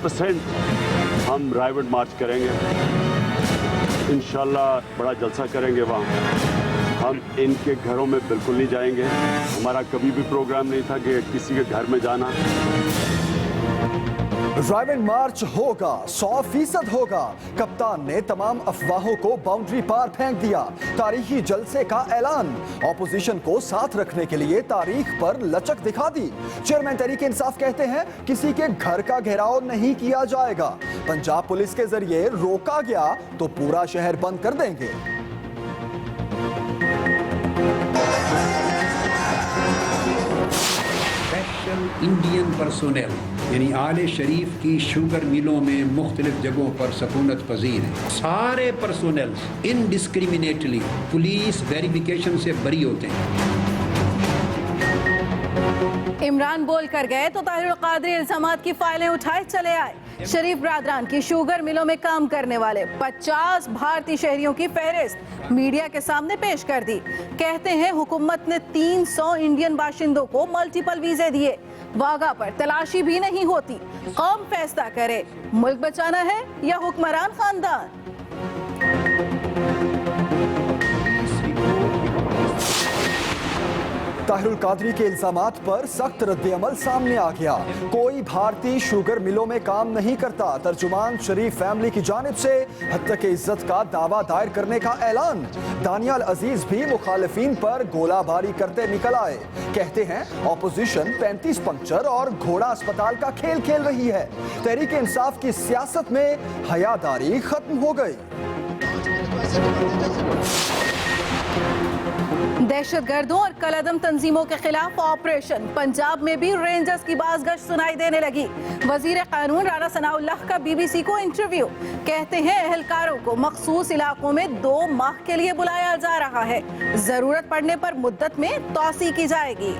100% हम रायगढ़ मार्च करेंगे। इंशाल्लाह बड़ा जलसा करेंगे वहाँ। हम इनके घरों में बिल्कुल नहीं जाएंगे। हमारा कभी भी प्रोग्राम नहीं था कि किसी के घर में जाना। रायगढ़ मार्च होगा, 100% होगा। कप्तान ने तमाम अफवाहों को बाउंड्री पार फेंक दिया। तारीखी जलसे का ऐलान। ऑपोजिशन को साथ रखने के लिए तारीख पर लचक दिखा दी। चेयरमैन तहरीक इंसाफ कहते हैं किसी के घर का घेराव नहीं किया जाएगा। पंजाब पुलिस के जरिए रोका गया तो पूरा शहर बंद कर देंगे। इंडियन पर्सोनेल यानी आले शरीफ की शुगर मिलों में मुख्तलिफ जगहों पर सकूनत पजीर है। सारे पर्सोनेल इनडिस्क्रिमिनेटली पुलिस वेरिफिकेशन से बरी होते हैं। इमरान बोल कर गए तो ताहिर कादरी इल्जामात की फाइलें उठाए चले आए। शरीफ ब्रादरान की शुगर मिलों में काम करने वाले 50 भारतीय शहरियों की फहरिस्त मीडिया के सामने पेश कर दी। कहते हैं हुकूमत ने 300 इंडियन बाशिंदों को मल्टीपल वीजे दिए। वागा पर तलाशी भी नहीं होती। कौम फैसला करे, मुल्क बचाना है या हुक्मरान खानदान। ताहिरुल कादरी के इल्जामात पर सख्त रद्द-ए-अमल सामने आ गया। कोई भारतीय शुगर मिलों में काम नहीं करता। तर्जुमान शरीफ फैमिली की जानिब से हत्या इज्जत का दावा दायर करने का ऐलान। दानियाल अजीज भी मुखालिफिन पर गोलाबारी करते निकल आए। कहते हैं ऑपोजिशन 35 पंक्चर और घोड़ा अस्पताल का खेल खेल रही है। तहरीक इंसाफ की सियासत में हयादारी खत्म हो गई। दहशतगर्दों और कलअदम तंजीमों के खिलाफ ऑपरेशन। पंजाब में भी रेंजर्स की बाज़गश्त सुनाई देने लगी। वजीर कानून राना सनाउल्लाह का BBC को इंटरव्यू। कहते हैं एहलकारों को मखसूस इलाकों में 2 माह के लिए बुलाया जा रहा है। जरूरत पड़ने पर मुद्दत में तौसी की जाएगी।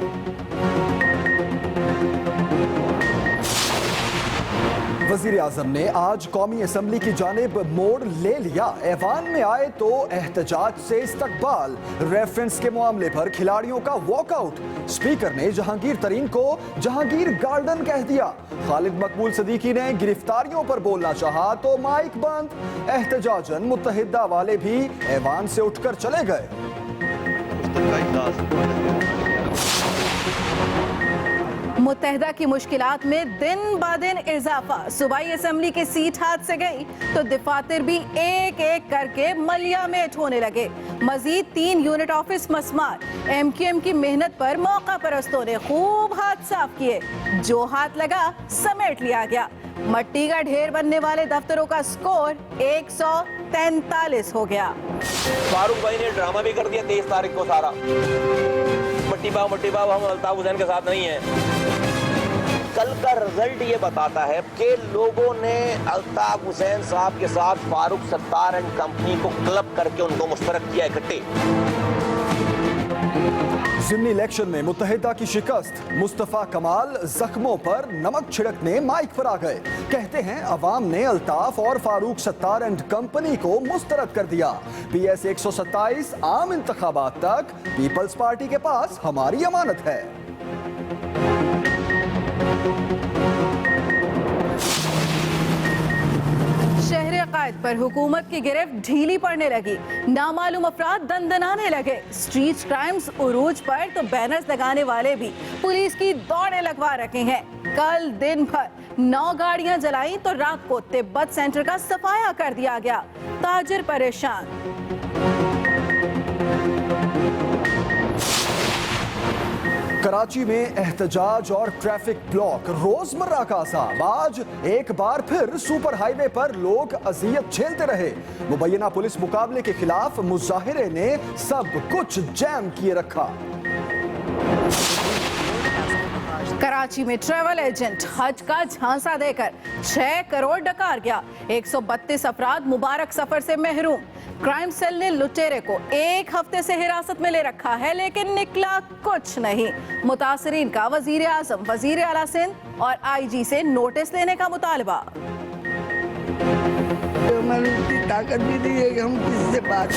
वजीर आजम ने आज कौमी असम्बली की जानिब मोड़ ले लिया। ऐवान में आए तो एहतजाज से इस्तकबाल। रेफरेंस के मामले पर खिलाड़ियों का वॉकआउट। स्पीकर ने जहांगीर तरीन को जहांगीर गार्डन कह दिया। खालिद मकबूल सदीकी ने गिरफ्तारियों पर बोलना चाहा तो माइक बंद। एहतजाजन मुत्तहिदा वाले भी ऐवान से उठकर चले गए। मुत्तहिदा की मुश्किलात में दिन ब दिन इजाफा। सूबाई असम्बली की सीट हाथ से गई तो दफातर भी एक एक करके मलियामेट होने लगे। मजीद 3 यूनिट ऑफिस मस्मार। MQM की मेहनत पर मौका परस्तों ने खूब हाथ साफ किए। जो हाथ लगा समेट लिया गया। मट्टी का ढेर बनने वाले दफ्तरों का स्कोर 143 हो गया। फारूक भाई ने ड्रामा भी कर दिया 23 तारीख को सारा। मट्टी पाव हम अल्ताफ हुसैन के साथ नहीं है। कल का रिजल्ट ये बताता है कि लोगों ने अल्ताफ हुसैन साहब के साथ फारूक सत्तार एंड कंपनी को क्लब करके उनको मुस्तरद किया इकट्ठे। ज़िमनी इलेक्शन में मुत्तहिदा की शिकस्त। मुस्तफा कमाल जख्मों पर नमक छिड़कने माइक पर आ गए। कहते हैं अवाम ने अल्ताफ और फारूक सत्तार एंड कंपनी को मुस्तरद कर दिया। PS 127 आम इंतखाबात तक पीपल्स पार्टी के पास हमारी अमानत है। शहर अकायद पर हुकूमत की गिरफ्त ढीली पड़ने लगी। नामालूम अफराद दंदनाने लगे। स्ट्रीट क्राइम्स उरूज पर तो बैनर्स लगाने वाले भी पुलिस की दौड़ें लगवा रखे हैं। कल दिन भर 9 गाड़ियां जलाई तो रात को तिब्बत सेंटर का सफाया कर दिया गया। ताजिर परेशान। कराची में एहतजाज और ट्रैफिक ब्लॉक रोजमर्रा का असाब। आज एक बार फिर सुपर हाईवे पर लोग अजियत झेलते रहे। मुबैना पुलिस मुकाबले के खिलाफ मुजाहिरे ने सब कुछ जैम किए रखा। कराची में ट्रैवल एजेंट हज का झांसा देकर 6 करोड़ डकार गया। 132 अफराद मुबारक सफर से महरूम। क्राइम सेल ने लुटेरे को 1 हफ्ते से हिरासत में ले रखा है लेकिन निकला कुछ नहीं। मुतासरीन का वजीर आजम, वजीर आला सिंध और IG से नोटिस लेने का मुतालबा। ताकत भी नहीं है कि हम किसी से बात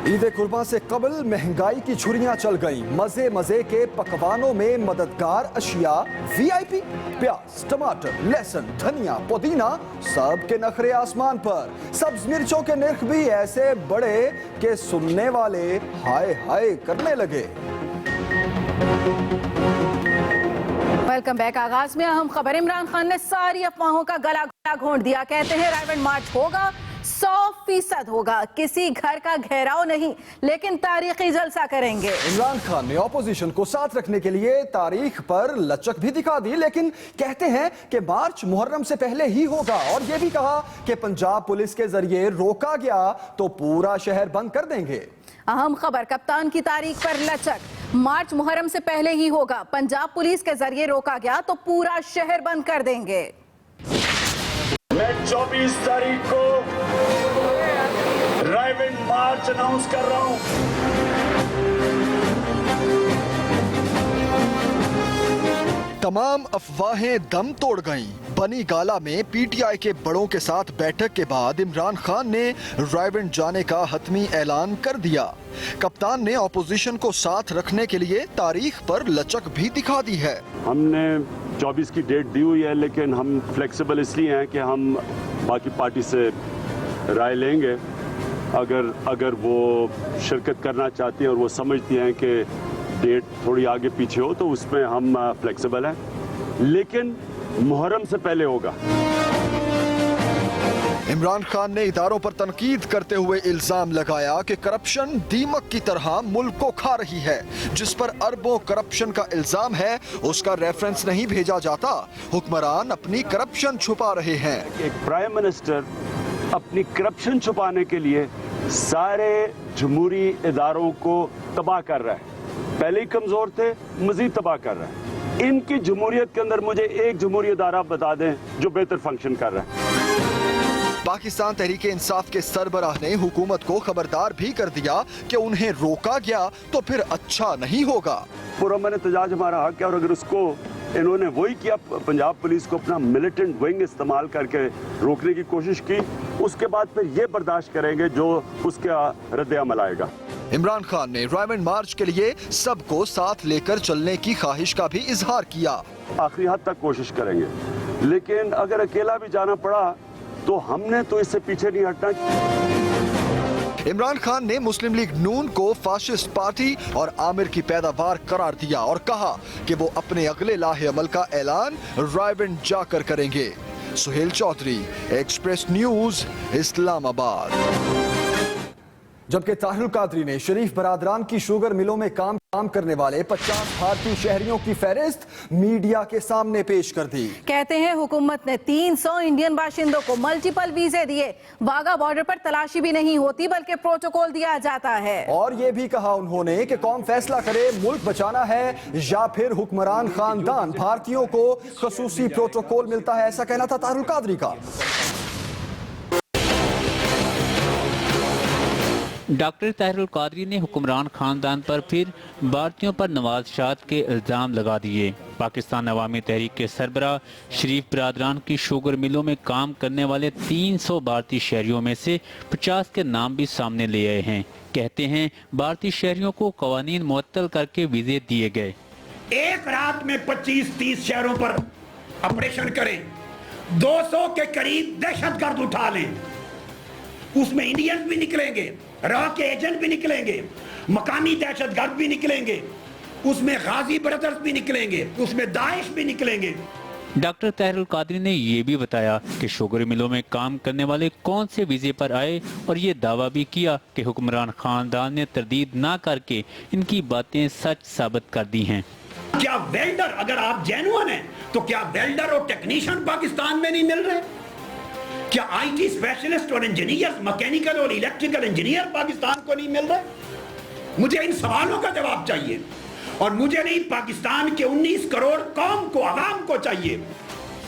ईद कुर्बान से कबल महंगाई की छुरियां चल गई। मजे मजे के पकवानों में मददगार अशिया वीआईपी, प्याज, टमाटर, लहसुन, धनिया, पुदीना, सब के नखरे आसमान पर। सब्ज मिर्चों के निर्ख भी ऐसे बढ़े कि सुनने वाले हाय हाय करने लगे। Welcome back. आगाज में अहम खबर, इमरान खान ने सारी अफवाहों का गला घोंट दिया। कहते हैं रायवेंड मार्च होगा, 100% होगा, किसी घर का घेराव नहीं, लेकिन तारीखी जलसा करेंगे। इमरान खान ने ऑपोजिशन को साथ रखने के लिए तारीख पर लचक भी दिखा दी, लेकिन कहते हैं कि मार्च मुहर्रम से पहले ही होगा। और यह भी कहा कि पंजाब पुलिस के जरिए रोका गया तो पूरा शहर बंद कर देंगे। अहम खबर, कप्तान की तारीख पर लचक, मार्च मुहर्रम से पहले ही होगा, पंजाब पुलिस के जरिए रोका गया तो पूरा शहर बंद कर देंगे। मैं 24 तारीख को रायवेंड मार्च अनाउंस कर रहा हूं। तमाम अफवाहें दम तोड़ गईं। बनी गाला में पीटीआई के बड़ों के साथ बैठक के बाद इमरान खान ने रायवेंड जाने का हतमी ऐलान कर दिया। कप्तान ने ऑपोजिशन को साथ रखने के लिए तारीख पर लचक भी दिखा दी है। हमने 24 की डेट दी हुई है, लेकिन हम फ्लेक्सिबल इसलिए हैं कि हम बाकी पार्टी से राय लेंगे। अगर वो शिरकत करना चाहती है और वो समझती हैं कि डेट थोड़ी आगे पीछे हो तो उसमें हम फ्लेक्सिबल हैं, लेकिन मुहर्रम से पहले होगा। इमरान खान ने इदारों पर तनकीद करते हुए इल्जाम लगाया कि करप्शन दीमक की तरह मुल्क को खा रही है। जिस पर अरबों करप्शन का इल्जाम है, उसका रेफरेंस नहीं भेजा जाता। हुक्मरान अपनी करप्शन छुपा रहे हैं। एक प्राइम मिनिस्टर अपनी करप्शन छुपाने के लिए सारे जमहूरी इदारों को तबाह कर रहा है। पहले ही कमजोर थे, मजीद तबाह कर रहा है। इनकी जमहूरियत के अंदर मुझे एक जमहूरी इदारा बता दें जो बेहतर फंक्शन कर रहा है। पाकिस्तान तहरीक इंसाफ के सरबराह ने हुकूमत को खबरदार भी कर दिया कि उन्हें रोका गया तो फिर अच्छा नहीं होगा। पुरअमन एहतजाज हमारा हक है, और अगर उसको इन्होंने वही किया, पंजाब पुलिस को अपना मिलिटेंट विंग इस्तेमाल करके रोकने की कोशिश की, उसके बाद फिर ये बर्दाश्त करेंगे जो उसका रद्द-ए-अमल आएगा। इमरान खान ने रायवेंड मार्च के लिए सबको साथ लेकर चलने की ख्वाहिश का भी इजहार किया। आखिरी हद तक कोशिश करेंगे, लेकिन अगर अकेला भी जाना पड़ा तो हमने तो इससे पीछे नहीं हटना। इमरान खान ने मुस्लिम लीग नून को फाशिस्ट पार्टी और आमिर की पैदावार करार दिया और कहा कि वो अपने अगले लाहे अमल का ऐलान रायवेंड जाकर करेंगे। Suhail Chaudhry, express news, Islamabad. जबकि ताहिरुल कादरी ने शरीफ बरादरान की शुगर मिलों में काम करने वाले 50 भारतीय शहरियों की फहरिस्त मीडिया के सामने पेश कर दी। कहते हैं हुकूमत ने 300 इंडियन बाशिंदों को मल्टीपल वीजे दिए। वाघा बॉर्डर पर तलाशी भी नहीं होती बल्कि प्रोटोकॉल दिया जाता है। और ये भी कहा उन्होंने कि कौम फैसला करे मुल्क बचाना है या फिर हुक्मरान खानदान। भारतीयों को खसूसी प्रोटोकॉल मिलता है, ऐसा कहना था ताहिरुल कादरी का। डॉक्टर ताहिरुल कादरी ने हुक्मरान खानदान पर फिर भारतीयों पर नवाज़शात के इल्ज़ाम लगा दिए। पाकिस्तान अवामी तहरीक के सरबराह शरीफ बरादरान की शुगर मिलों में काम करने वाले 300 भारतीय शहरियों में से 50 के नाम भी सामने ले आए हैं। कहते हैं भारतीय शहरियों को कवानीन मुअत्तल करके वीज़े दिए गए। एक रात में 25-30 शहरों पर ऑपरेशन करें, 200 के करीब दहशतगर्द उठा लें, उसमें इंडियंस भी निकलेंगे, रॉ के एजेंट भी निकलेंगे, मकामी दहशतगर्द भी निकलेंगे, उसमें गाजी ब्रदर्स भी निकलेंगे, उसमें दाइश भी निकलेंगे। डॉक्टर ताहिरुल कादरी ने ये भी बताया कि शुगर मिलों में काम करने वाले कौन से वीजे पर आए और ये दावा भी किया कि हुक्मरान खानदान ने तरदीद ना करके इनकी बातें सच साबित कर दी हैं। क्या वेल्डर, अगर आप जेन्युइन हैं तो क्या वेल्डर और टेक्नीशियन पाकिस्तान में नहीं मिल रहे? क्या आईटी स्पेशलिस्ट और इंजीनियर, मैकेनिकल और इलेक्ट्रिकल इंजीनियर पाकिस्तान को नहीं मिल रहे? मुझे इन सवालों का जवाब चाहिए, और मुझे नहीं, पाकिस्तान के 19 करोड़ कौम को, आवाम को चाहिए।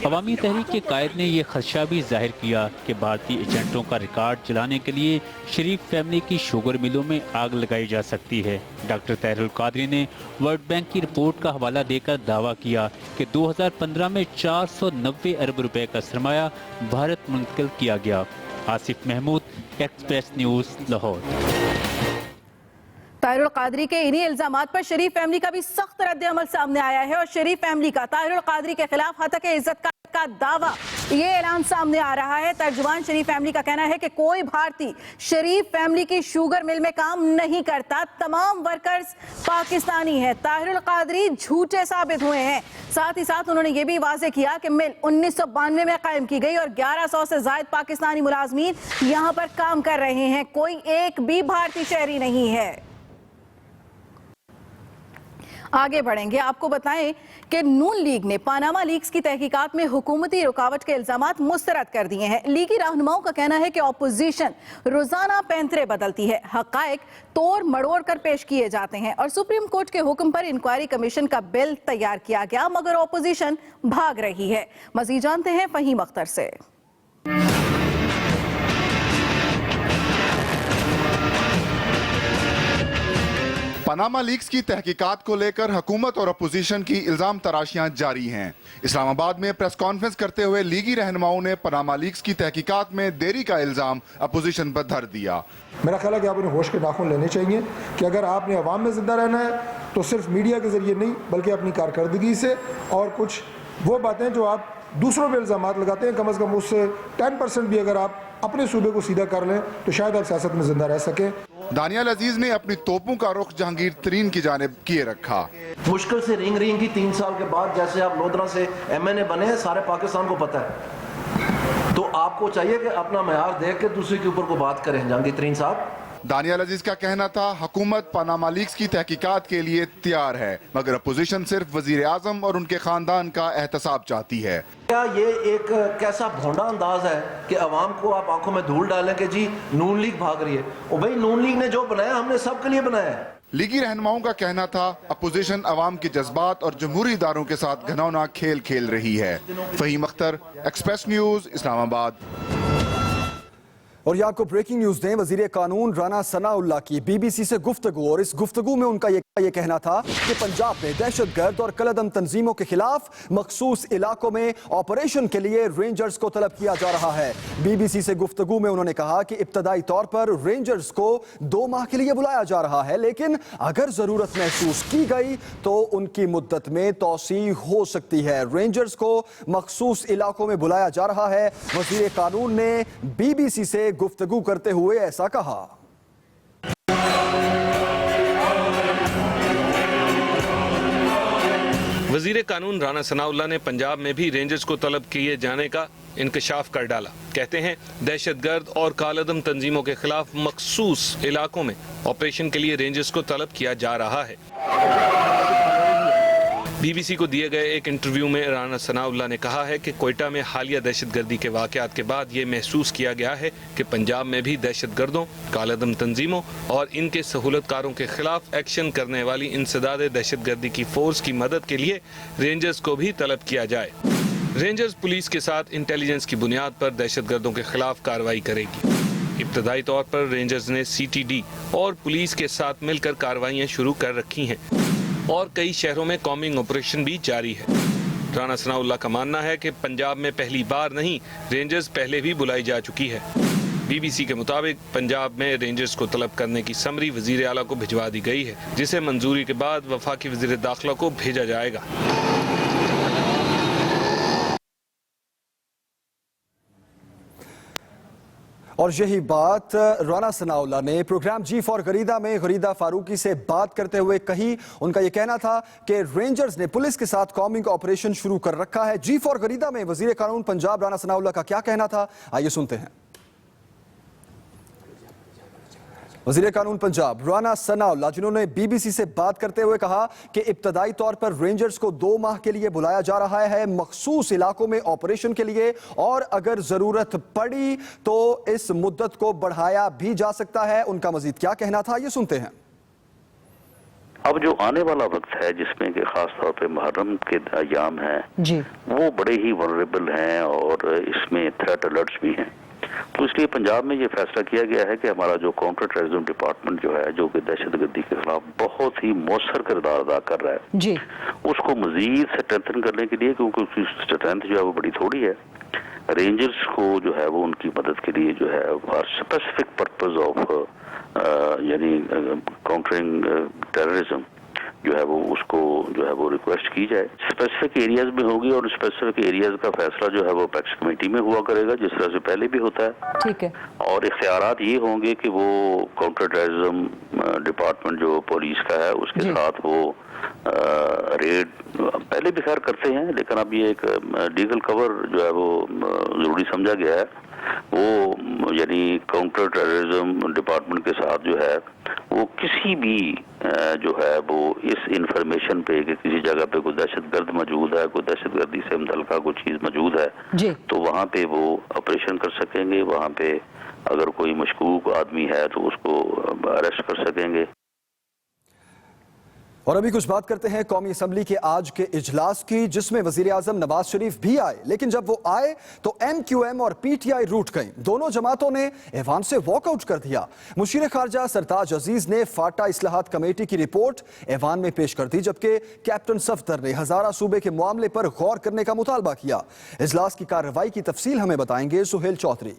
अवामी तहरीक के कायद ने यह खदशा भी जाहिर किया कि भारतीय एजेंटों का रिकॉर्ड चलाने के लिए शरीफ फैमिली की शुगर मिलों में आग लगाई जा सकती है। डॉक्टर ताहिरुल कादरी ने वर्ल्ड बैंक की रिपोर्ट का हवाला देकर दावा किया कि 2015 में 490 अरब रुपए का सरमाया भारत मुंतकिल किया गया। Asif Mahmood, Express News, Lahore. ताहिरुल कादरी के इन्हीं इल्जामात पर शरीफ फैमिली का भी सख्त रद्द-ए-अमल सामने आया है और शरीफ फैमिली का ताहिरुल कादरी के खिलाफ हत्या इज्जत का दावा, ये ऐलान सामने आ रहा है। तर्जुमान शरीफ फैमिली का कहना है कि कोई भारतीय शरीफ फैमिली की शुगर मिल में काम नहीं करता, तमाम वर्कर्स पाकिस्तानी है। ताहिरुल कादरी झूठे साबित हुए हैं। साथ ही साथ उन्होंने ये भी वाजे किया कि मिल 1992 में कायम की गई और 1100 से ज्यादा पाकिस्तानी मुलाजमीन यहां पर काम कर रहे हैं, कोई एक भी भारतीय शहरी नहीं है। आगे बढ़ेंगे, आपको बताएं कि नून लीग ने पनामा लीक्स की तहकीकात में हुकूमती रुकावट के इल्जामात मुस्तरद कर दिए हैं। लीगी रहनुमाओं का कहना है कि ऑपोजिशन रोजाना पैंतरे बदलती है, हकायक तोड़ मड़ोड़ कर पेश किए जाते हैं और सुप्रीम कोर्ट के हुक्म पर इंक्वायरी कमीशन का बिल तैयार किया गया, मगर ऑपोजिशन भाग रही है। मजीद जानते हैं फहीम अख्तर से। पनामा लीक्स की तहकीकात को लेकर हुकूमत और अपोजिशन की इल्जाम तराशियां जारी हैं। इस्लामाबाद में प्रेस कॉन्फ्रेंस करते हुए लीगी रहनुमाओं ने पनामा लीक्स की तहकीकात में देरी का इल्जाम अपोजिशन पर धर दिया। मेरा ख्याल है कि आपने होश के नाखून लेने चाहिए कि अगर आपने अवाम में जिंदा रहना है तो सिर्फ मीडिया के जरिए नहीं, बल्कि अपनी कारकर्दगी से और कुछ वो बातें जो आप दूसरों पर इल्जाम लगाते हैं, कम अज़ कम उससे 10% भी अगर आप अपने सूबे को सीधा कर लें तो शायद आप सियासत में जिंदा रह सकें। दानियाल अजीज ने अपनी तोपों का रुख जहांगीर तरीन की जानिब किए रखा। मुश्किल से रिंग की 3 साल के बाद जैसे आप लोधरा से MNA बने हैं, सारे पाकिस्तान को पता है, तो आपको चाहिए कि अपना मयार देख के दूसरे के ऊपर को बात करें। जहांगीर तरीन साहब, दानियाल अजीज का कहना था हुकूमत पनामा लीक्स की तहकीकात के लिए तैयार है, मगर अपोजिशन सिर्फ वजीर आजम और उनके खानदान का एहतसाब चाहती है। क्या ये एक कैसा भोंडा अंदाज है कि अवाम को आप आंखों में धूल डालें कि जी नून लीग भाग रही है। और भाई नून लीग ने जो बनाया हमने सबके लिए बनाया है। लीगी रहनुमाओं का कहना था अपोजिशन अवाम के जज्बात और जमहूरी इदारों के साथ घिनौना खेल खेल रही है। Faheem Akhtar, express news, Islamabad. और ये आपको ब्रेकिंग न्यूज दें, वजीर कानून राना सनाउल्लाह की बीबीसी से गुफ्तगू, और इस गुफ्तगू में उनका ये कहना था कि पंजाब में दहशतगर्द और कलअदम तंजीमों के खिलाफ मखसूस इलाकों में ऑपरेशन के लिए रेंजर्स को तलब किया जा रहा है। बीबीसी से गुफ्तगू में उन्होंने कहा कि इब्तदाई तौर पर रेंजर्स को 2 माह के लिए बुलाया जा रहा है, लेकिन अगर जरूरत महसूस की गई तो उनकी मुद्दत में तौसी हो सकती है। रेंजर्स को मखसूस इलाकों में बुलाया जा रहा है। वजीर कानून ने बीबीसी से गुफ्तगू करते हुए ऐसा कहा। वजीर कानून राना सनाउल्लाह ने पंजाब में भी रेंजर्स को तलब किए जाने का इंकशाफ कर डाला। कहते हैं दहशतगर्द और कालअदम तंजीमों के खिलाफ मखसूस इलाकों में ऑपरेशन के लिए रेंजर्स को तलब किया जा रहा है। बीबीसी को दिए गए एक इंटरव्यू में राना सनाउल्लाह ने कहा है कि कोयटा में हालिया दहशतगर्दी के वाकयात के बाद ये महसूस किया गया है कि पंजाब में भी दहशतगर्दों, कालअदम तंजीमों और इनके सहूलतकारों के खिलाफ एक्शन करने वाली इंसदाद दहशतगर्दी की फोर्स की मदद के लिए रेंजर्स को भी तलब किया जाए। रेंजर्स पुलिस के साथ इंटेलिजेंस की बुनियाद पर दहशतगर्दों के खिलाफ कार्रवाई करेगी। इब्तदाई तौर पर रेंजर्स ने CTD और पुलिस के साथ मिलकर कार्रवाइयाँ शुरू कर रखी हैं और कई शहरों में कॉम्बिंग ऑपरेशन भी जारी है। राना सनाउल्लाह का मानना है कि पंजाब में पहली बार नहीं, रेंजर्स पहले भी बुलाई जा चुकी है। बीबीसी के मुताबिक पंजाब में रेंजर्स को तलब करने की समरी वजीर आला को भिजवा दी गई है, जिसे मंजूरी के बाद वफाकी वजीर दाखिला को भेजा जाएगा। और यही बात राना सनाउल्लाह ने प्रोग्राम जी फॉर गरीदा में गरीदा फारूकी से बात करते हुए कही। उनका यह कहना था कि रेंजर्स ने पुलिस के साथ कॉम्बिंग ऑपरेशन शुरू कर रखा है। जी फॉर गरीदा में वजीर कानून पंजाब राना सनाउल्लाह का क्या कहना था, आइए सुनते हैं। वजीर कानून पंजाब राना सनाउल्लाह, जिन्होंने बीबीसी से बात करते हुए कहा कि इब्तदाई तौर पर रेंजर्स को 2 माह के लिए बुलाया जा रहा है मखसूस इलाकों में ऑपरेशन के लिए, और अगर जरूरत पड़ी तो इस मुद्दत को बढ़ाया भी जा सकता है। उनका मजीद क्या कहना था, ये सुनते हैं। अब जो आने वाला वक्त है जिसमें कि खास तौर पे मुहर्रम के अयाम हैं जी, वो बड़े ही वल्नरेबल हैं और इसमें थ्रेट अलर्ट्स भी हैं। तो इसलिए पंजाब में ये फैसला किया गया है कि हमारा जो काउंटर टेररिज्म डिपार्टमेंट जो है, जो कि दहशतगर्दी के खिलाफ बहुत ही मौसर किरदार अदा कर रहा है जी, उसको मजीद स्ट्रेंथन करने के लिए, क्योंकि उसकी स्ट्रेंथ जो है वो बड़ी थोड़ी है, रेंजर्स को जो है वो उनकी मदद के लिए जो है फॉर स्पेसिफिक पर्पज ऑफ यानी काउंटरिंग टेररिज्म जो है वो उसको जो है वो रिक्वेस्ट की जाए। स्पेसिफिक एरियाज में होगी और स्पेसिफिक एरियाज का फैसला जो है वो पैक्स कमेटी में हुआ करेगा, जिस तरह से पहले भी होता है। ठीक है। और इख्तियारात ये होंगे कि वो काउंटर टेररिज्म डिपार्टमेंट जो पुलिस का है उसके साथ वो रेड पहले भी खैर करते हैं, लेकिन अब ये एक लीगल कवर जो है वो जरूरी समझा गया है। वो यानी काउंटर टेररिज्म डिपार्टमेंट के साथ जो है वो किसी भी जो है वो इस इंफॉर्मेशन पे कि किसी जगह पे कोई दहशतगर्द मौजूद है, कोई दहशतगर्दी से मुतल्लिका कोई चीज़ मौजूद है तो वहाँ पे वो ऑपरेशन कर सकेंगे। वहाँ पे अगर कोई मशकूक आदमी है तो उसको अरेस्ट कर सकेंगे। और अभी कुछ बात करते हैं कौमी असम्बली के आज के इजलास की, जिसमें वजीर आजम नवाज शरीफ भी आए, लेकिन जब वो आए तो MQM और PTI रूठ गई। दोनों जमातों ने ऐवान से वॉकआउट कर दिया। मुशीर खारजा सरताज अजीज ने फाटा इस्लाहात कमेटी की रिपोर्ट ऐवान में पेश कर दी, जबकि कैप्टन सफदर ने हजारा सूबे के मामले पर गौर करने का मुतालबा किया। इजलास की कार्रवाई की तफसील हमें बताएंगे सुहेल चौधरी।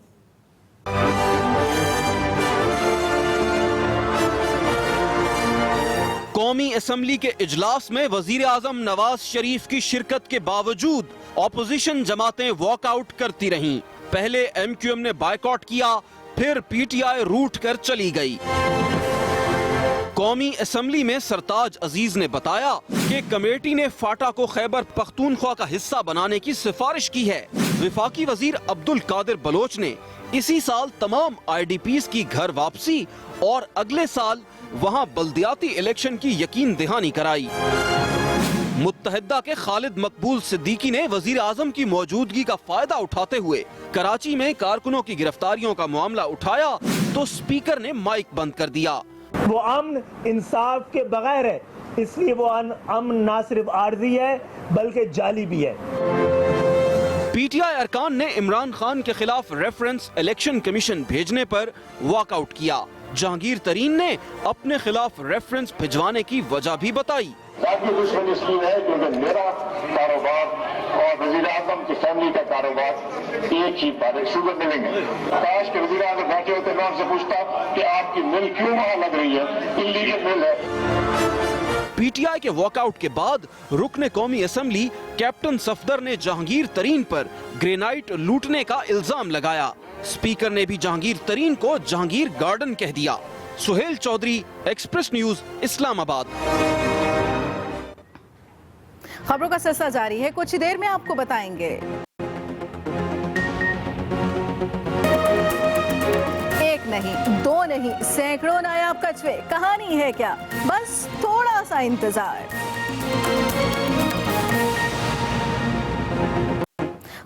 कौमी असम्बली के इजलास में वजीर आजम नवाज शरीफ की शिरकत के बावजूद ऑपोजिशन जमातें वॉकआउट करती रहीं। पहले MQM ने बायकॉट किया, फिर PTI रूठ कर चली गई। कौमी असम्बली में सरताज अजीज ने बताया कि कमेटी ने फाटा को खैबर पख्तूनख्वा का हिस्सा बनाने की सिफारिश की है। विफाकी वजीर अब्दुल कादिर बलोच ने इसी साल तमाम IDPs की घर वापसी और अगले साल वहां बल्दियाती इलेक्शन की यकीन दहानी कराई। मुत्तहिदा के खालिद मकबूल सिद्दीकी ने वजीर आजम की मौजूदगी का फायदा उठाते हुए कराची में कारकुनों की गिरफ्तारियों का मामला उठाया तो स्पीकर ने माइक बंद कर दिया। वो अमन इंसाफ के बगैर है, इसलिए वो अमन ना सिर्फ आर्जी है बल्कि जाली भी है। PTI अरकान ने इमरान खान के खिलाफ रेफरेंस इलेक्शन कमीशन भेजने पर वॉकआउट किया। जहांगीर तरीन ने अपने खिलाफ रेफरेंस भिजवाने की वजह भी बताई। बाकी दुश्मनी इसलिए है क्योंकि मेरा कारोबार और वजीर आजम की फैमिली का कारोबार एक ही बार शुगर मिलेंगे। काश के वजीर आजम बैठे होते मैं उनसे पूछता कि आपकी मिल क्यों वहां लग रही है, इल्लीगल मिल है। PTI के वॉकआउट के बाद रुकने कौमी असम्बली कैप्टन सफदर ने जहांगीर तरीन पर ग्रेनाइट लूटने का इल्जाम लगाया। स्पीकर ने भी जहांगीर तरीन को जहांगीर गार्डन कह दिया। Suhail Chaudhry, express news, Islamabad. खबरों का सिलसिला जारी है, कुछ ही देर में आपको बताएंगे। एक नहीं, दो नहीं, सैकड़ों नायाब कछुए, कहानी है क्या? बस थोड़ा सा इंतजार।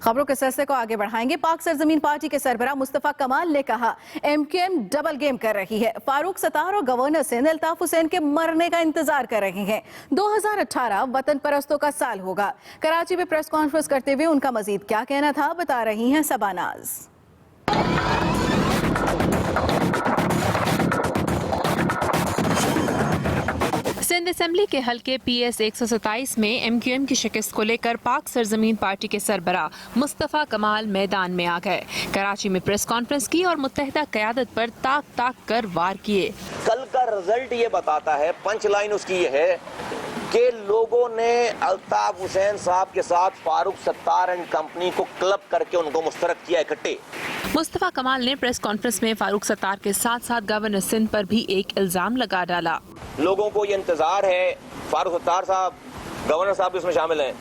खबरों के सिलसिले को आगे बढ़ाएंगे। पाक सरजमीन पार्टी के सरबराह मुस्तफा कमाल ने कहा MQM डबल गेम कर रही है। फारूक सत्तार और गवर्नर सिंध अल्ताफ हुसैन के मरने का इंतजार कर रहे हैं। 2018 वतन परस्तों का साल होगा। कराची में प्रेस कॉन्फ्रेंस करते हुए उनका मजीद क्या कहना था, बता रही हैं सबानाज। सिंध असेंबली के हल्के PS 127 में MQM की शिकस्त को लेकर पाक सरजमीन पार्टी के सरबराह मुस्तफा कमाल मैदान में आ गए। कराची में प्रेस कॉन्फ्रेंस की और मुत्तहिदा क़यादत पर ताक ताक कर वार किए। कल का रिजल्ट ये बताता है, पंच लाइन उसकी ये है कि लोगों ने अल्ताफ हुसैन साहब के साथ फारूक सत्तार एंड कंपनी को क्लब करके उनको मुस्तरक किया इकट्ठे। मुस्तफा कमाल ने प्रेस कॉन्फ्रेंस में फारूक सत्तार के साथ साथ गवर्नर सिंध पर भी एक इल्जाम लगा डाला। लोगों को ये इंतजार है, फारूक सत्तार साहब, गवर्नर साहब इसमें शामिल हैं,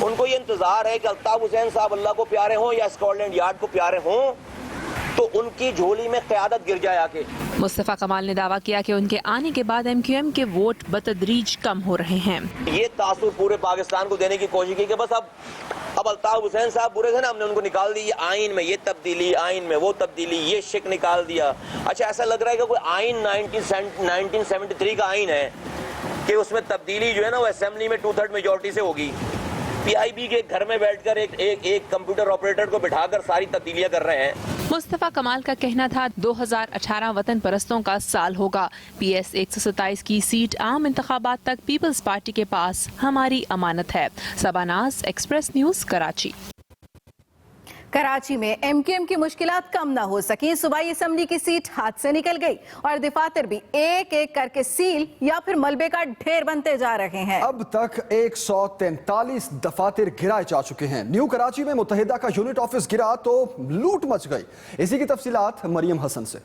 उनको ये इंतजार है कि अल्ताफ हुसैन साहब अल्लाह को प्यारे हों या स्कॉटलैंड यार्ड को प्यारे हों तो उनकी झोली में क़यादत गिर जाए आके। मुस्तफा कमाल ने दावा किया कि उनके आने के बाद MQM के वोट बतदरीज कम हो रहे हैं। ये तासुर पूरे पाकिस्तान को देने की कोशिश की कि बस अब अल्ताफ हुसैन साहब बुरे थे ना, हमने उनको निकाल दी। आइन में ये तब्दीली, आइन में वो तब्दीली, ये शिक निकाल दिया। अच्छा, ऐसा लग रहा है कि कोई आइन 1973 का आइन है कि उसमें तब्दीली जो है ना वो असेंबली में 2/3 मेजोरिटी से होगी। PIB के घर में बैठकर एक कंप्यूटर ऑपरेटर को बिठाकर सारी तब्दीलियां कर रहे हैं। मुस्तफा कमाल का कहना था 2018 वतन परस्तों का साल होगा। PS 127 की सीट आम इंतखाबात तक पीपल्स पार्टी के पास हमारी अमानत है। सबानाज, एक्सप्रेस न्यूज, कराची। कराची में एमक्यूएम की मुश्किलात कम ना हो सकी, सूबाई असेंबली की सीट हाथ से निकल गई और दफातर भी एक एक करके सील या फिर मलबे का ढेर बनते जा रहे हैं। अब तक 143 दफातर गिराए जा चुके हैं। न्यू कराची में मुत्तहिदा का यूनिट ऑफिस गिरा तो लूट मच गई। इसी की तफसीलात मरियम हसन से।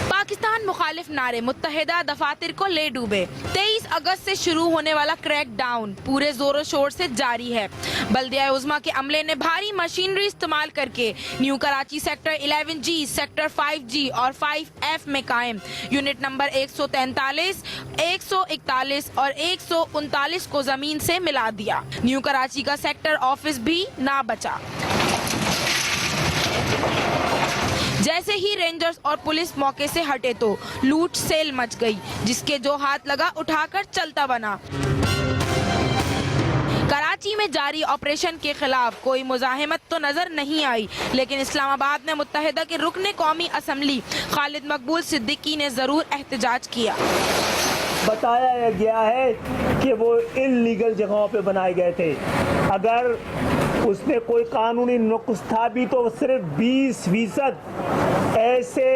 पाकिस्तान मुखालिफ नारे मुत्तहिदा दफातर को ले डूबे। 23 अगस्त से शुरू होने वाला क्रैक डाउन पूरे जोरों शोर से जारी है। बल्दिया उज़्मा के अमले ने भारी मशीनरी इस्तेमाल करके new Karachi sector 11G, sector 5G और 5F में कायम यूनिट नंबर 143, 141 और 139 को जमीन से मिला दिया। न्यू कराची का सेक्टर ऑफिस भी ना बचा। जैसे ही रेंजर्स और पुलिस मौके से हटे तो लूट सेल मच गई, जिसके जो हाथ लगा उठाकर चलता बना। कराची में जारी ऑपरेशन के खिलाफ कोई मुजाहिमत तो नजर नहीं आई, लेकिन इस्लामाबाद में मुत्तहिदा के रुकने कौमी असम्बली खालिद मकबूल सिद्दीकी ने जरूर एहतजाज किया। बताया गया है कि वो इल्लीगल जगहों पे बनाए गए थे। अगर उसमें कोई कानूनी नुक्स था भी तो सिर्फ 20% ऐसे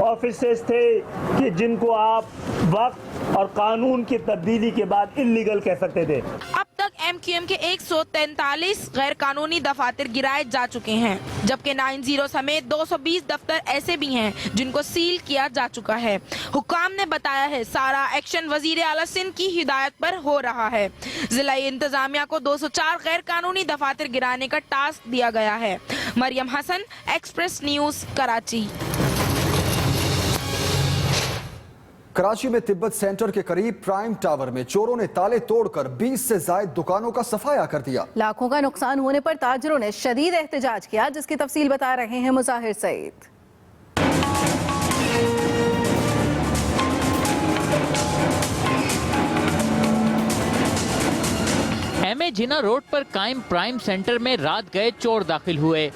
ऑफिसर्स थे कि जिनको आप वक्त और कानून की तब्दीली के बाद इल्लीगल कह सकते थे। अब तक एमक्यूएम के 143 गैर कानूनी दफातर गिराए जा चुके हैं, जबकि 90 समेत 220 दफ्तर ऐसे भी हैं जिनको सील किया जा चुका है। हुक्काम ने बताया है सारा एक्शन वजीर आला सिंध की हिदायत पर हो रहा है। जिला इंतजामिया को 204 गैर कानूनी दफातर गिराने का टास्क दिया गया है। Mariam Hasan, Express news, Karachi. कराची में तिब्बत सेंटर के करीब प्राइम टावर में चोरों ने ताले तोड़कर 20 से ज्यादा दुकानों का सफाया कर दिया। लाखों का नुकसान होने पर ताजरों ने शदीद एहतजाज किया, जिसकी तफसील बता रहे हैं मुजाहिर सईद। एमए जिना रोड पर कायम प्राइम सेंटर में रात गए चोर दाखिल हुए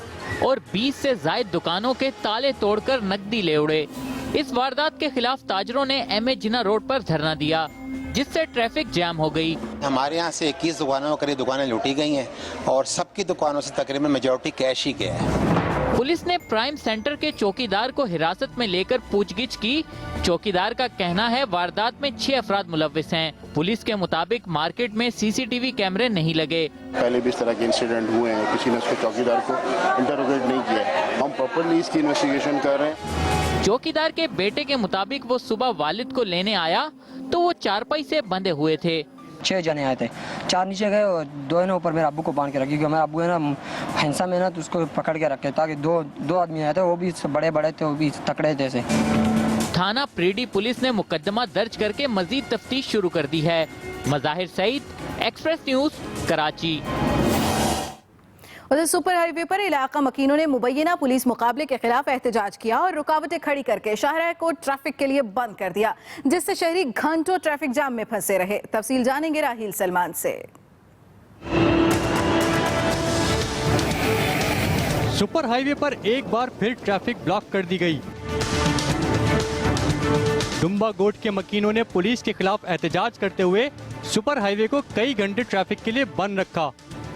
और 20 से ज्यादा दुकानों के ताले तोड़कर नकदी ले उड़े। इस वारदात के खिलाफ ताजरों ने एमए जिना रोड पर धरना दिया, जिससे ट्रैफिक जैम हो गई। हमारे यहाँ से 21 दुकानों में करीब दुकानें लूटी गई हैं और सबकी दुकानों से तकरीबन मेजॉरिटी कैश ही गया है। पुलिस ने प्राइम सेंटर के चौकीदार को हिरासत में लेकर पूछगिछ की। चौकीदार का कहना है वारदात में 6 अफराद मुलव्विस हैं। पुलिस के मुताबिक मार्केट में सीसीटीवी कैमरे नहीं लगे। पहले भी इस तरह के इंसिडेंट हुए हैं, किसी ने उसको चौकीदार को इंटरोगेट नहीं किया। हम प्रॉपर्ली इसकी इन्वेस्टिगेशन कर रहे हैं। चौकीदार के बेटे के मुताबिक वो सुबह वालिद को लेने आया तो वो चारपाई से बंधे हुए थे। 6 जने आए थे, 4 नीचे गए और 2 ने ऊपर मेरे अब्बू को बांध के रखी, क्योंकि हमारे अब्बू है ना हिंसा में ना तो उसको पकड़ के रखे, ताकि दो आदमी आए थे, वो भी बड़े बड़े थे, वो भी तकड़े थे से। थाना प्रीडी पुलिस ने मुकदमा दर्ज करके मजीद तफ्तीश शुरू कर दी है। Mazahir Saeed, express news, Karachi. उधर सुपर हाईवे पर इलाका मकीनों ने मुबैना पुलिस मुकाबले के खिलाफ एहतजाज किया और रुकावटें खड़ी करके शाहराह को ट्रैफिक के लिए बंद कर दिया, जिससे शहरी घंटों ट्रैफिक जाम में फंसे रहे। तफसील जानेंगे राहील सलमान से। सुपर हाईवे पर एक बार फिर ट्रैफिक ब्लॉक कर दी गई। डुम्बा गोट के मकीनों ने पुलिस के खिलाफ एहतजाज करते हुए सुपर हाईवे को कई घंटे ट्रैफिक के लिए बंद रखा।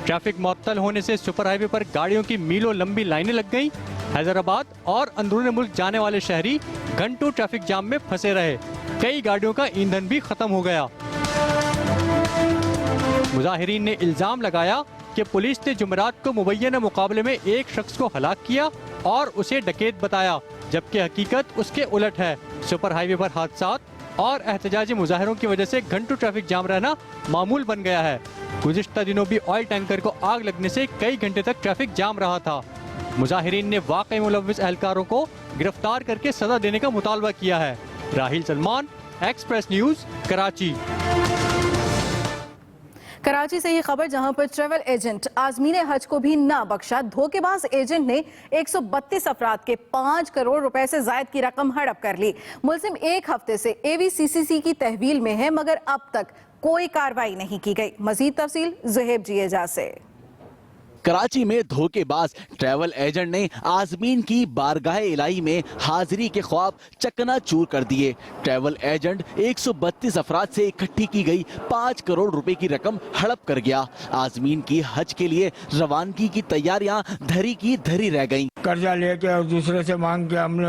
ट्रैफिक मुअत्तल होने से सुपर हाईवे पर गाड़ियों की मीलों लंबी लाइनें लग गईं। हैदराबाद और अंदरूनी मुल्क जाने वाले शहरी घंटों ट्रैफिक जाम में फंसे रहे। कई गाड़ियों का ईंधन भी खत्म हो गया। मुजाहिरीन ने इल्जाम लगाया कि पुलिस ने जुमेरात को मुबैना मुकाबले में एक शख्स को हलाक किया और उसे डकैत बताया, जबकि हकीकत उसके उलट है। सुपर हाईवे पर हादसात और एहतजाजी मुजाहिरों की वजह से घंटों ट्रैफिक जाम रहना मामूल बन गया है। गुज़िश्ता दिनों भी ऑयल टैंकर को आग लगने से कई घंटे तक ट्रैफिक जाम रहा था। मुजाहिरीन ने वाकई मुलव्विस एहलकारों को गिरफ्तार करके सजा देने का मुतालबा किया है। राहील सलमान, एक्सप्रेस न्यूज, कराची। कराची से ये खबर, जहां पर ट्रैवल एजेंट आजमीन हज को भी ना बख्शा। धोखेबाज एजेंट ने 132 अफराद के 5 करोड़ रुपए से जायद की रकम हड़प कर ली। मुलजिम एक हफ्ते से AVCCC की तहवील में है, मगर अब तक कोई कार्रवाई नहीं की गई। मजीद तफसील ज़ुहैब जिएजा से। कराची में धोखेबाज ट्रैवल एजेंट ने आजमीन की बारगाह इलाही में हाजिरी के ख्वाब चकनाचूर कर दिए। ट्रैवल एजेंट 132 अफराद से इकट्ठी की गई 5 करोड़ रुपए की रकम हड़प कर गया। आजमीन की हज के लिए रवानगी की तैयारियां धरी की धरी रह गईं। कर्जा लेके और दूसरे से मांग के हमने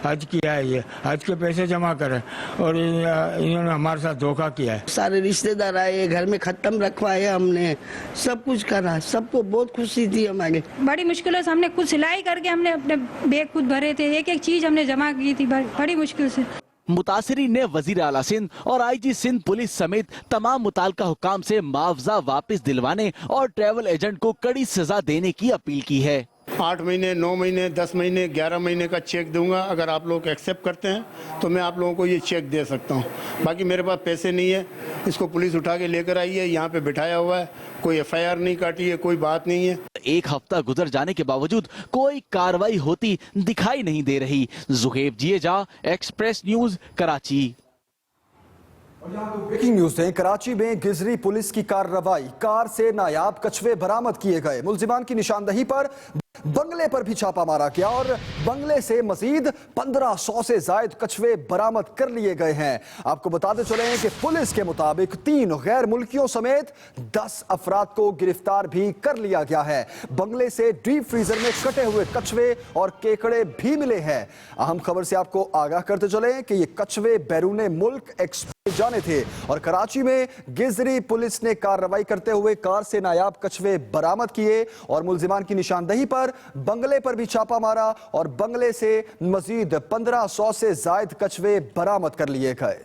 हज किया है, ये हज के पैसे जमा करे और इन्होंने हमारे साथ धोखा किया है। सारे रिश्तेदार आए, घर में खत्म रखवाए, हमने सब कुछ करा, सबको बहुत खुशी थी। हमारे बड़ी मुश्किलों से हमने खुद सिलाई करके हमने अपने बैग खुद भरे थे, एक एक चीज हमने जमा की थी बड़ी मुश्किल से। मुतासिरीन ने वजीर आला सिंध और IG सिंध पुलिस समेत तमाम मुताल्लिका हुकाम से मुआवजा वापस दिलवाने और ट्रैवल एजेंट को कड़ी सजा देने की अपील की है। 8 महीने, 9 महीने, 10 महीने, 11 महीने का चेक दूंगा। अगर आप लोग एक्सेप्ट करते हैं तो मैं आप लोगों को ये चेक दे सकता हूँ। बाकी मेरे पास पैसे नहीं है। इसको पुलिस उठा के लेकर आई है, यहाँ पे बिठाया हुआ है, कोई FIR नहीं काटी है, कोई बात नहीं है। एक हफ्ता गुजर जाने के बावजूद कोई कार्रवाई होती दिखाई नहीं दे रही। जुहैब जिएजा, Express news, Karachi. Breaking news है। कराची में गिजरी पुलिस की कार्रवाई, कार से नायाब कछुए बरामद किए गए। मुल्जिमान की निशानदही पर बंगले पर भी छापा मारा गया और बंगले से मजीद 1500 से जायद कछुए बरामद कर लिए गए हैं। आपको बताते चले हैं कि पुलिस के मुताबिक 3 गैर मुल्कियों समेत 10 अफराद को गिरफ्तार भी कर लिया गया है। बंगले से डीप फ्रीजर में कटे हुए कछुए और केकड़े भी मिले हैं। अहम खबर से आपको आगाह करते चले कि ये कछुए बैरूने मुल्क एक्सपोर्ट जाने थे और कराची में गिजरी पुलिस ने कार्रवाई करते हुए कार से नायाब कछुए बरामद किए और मुल्जिमान की निशानदही पर बंगले पर भी छापा मारा और बंगले से मजीद 1500 से जायद कछुए बरामद कर लिए गए।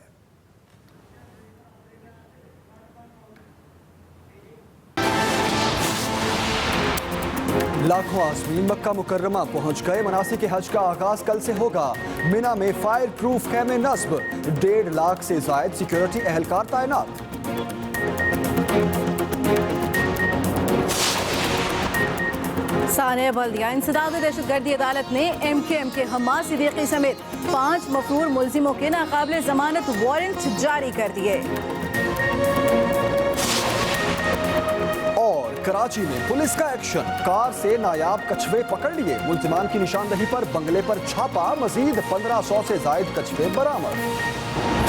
लाखों आज़मीन मक्का मुकर्रमा पहुंच गए। मनासिक हज का आगाज कल से होगा। मिना में फायर प्रूफ खेमे नस्ब, 1.5 लाख से जायद सिक्योरिटी एहलकार तैनात। सानिया बल्दिया इंसदाद दहशतगर्दी अदालत ने MKM के हम्मास सिद्दीकी समेत 5 मफरूर मुल्जिमों के नाकाबिले जमानत वारंट जारी कर दिए। और कराची में पुलिस का एक्शन, कार से नायाब कछुए पकड़ लिए। मुल्जिमान की निशानदही पर बंगले पर छापा, मजीद 1500 से जायद कछुए बरामद।